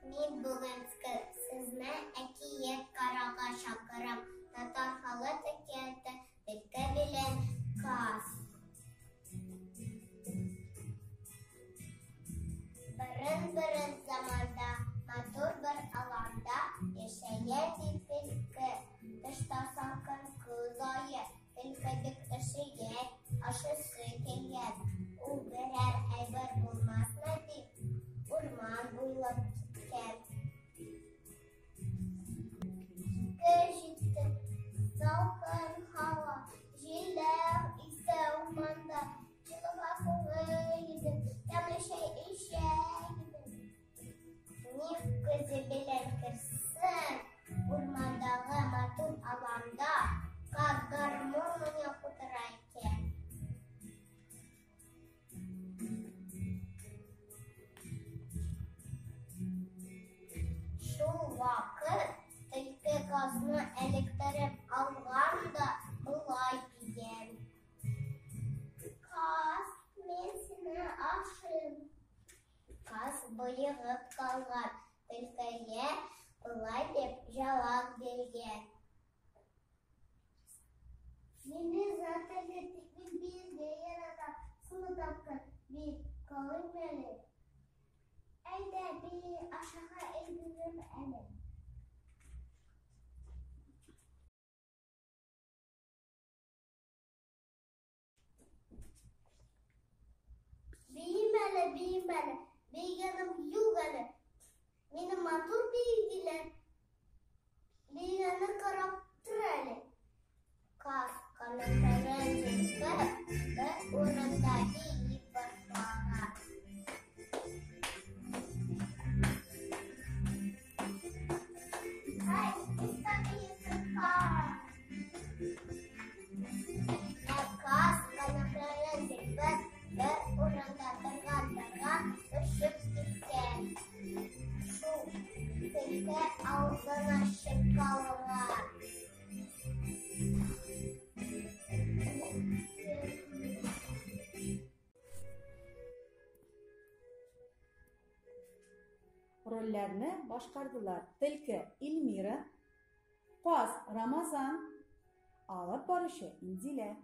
Мен бүгін сізні әкиет қараға шақырам. Татар халык әкияты Төлке белән Каз. Бірін заманда, матур бір аланда, яшәгән ди Төлке. Тышта салкын көз айы, Төлке бик өшегән, ашысы килгән. Ул берәр әйбер булмасмы дип, урман буйлап киткән. Җитте салкын һава, җилләр исә урманда, җылыга күңел иде, тәмле чәй эчәр иде. Ник күзе белән керсен урмандагы матур аланда, Каз гармония кутыра икән. Шул вакыт Төлке Казны электереп алган да болай дигән. Каз, мен сине ашым. Каз боегып калган, Төлкегә болай дип җавап биргән. Мине затәле тик бирде ярата, суны тапкыр, бир, калым әле. Әйдә, бир, ашага элдерем әле. Бейім әлі, бейгенім юг әлі. Мені матур бейгілер, бейгені қарап тұр әлі. Каз қанаттарын жетіп, бір орында дейіп баспаға. Ай, істабейсің қара. Каз қанаттарын жетіп, bir oranda tırgan ışık gitken. Şu Төлке ağzına şıkkalılar. Rollerini başkardılar. Төлке Ilmira, Kaz Ramazan, Alıp barışı İnzile.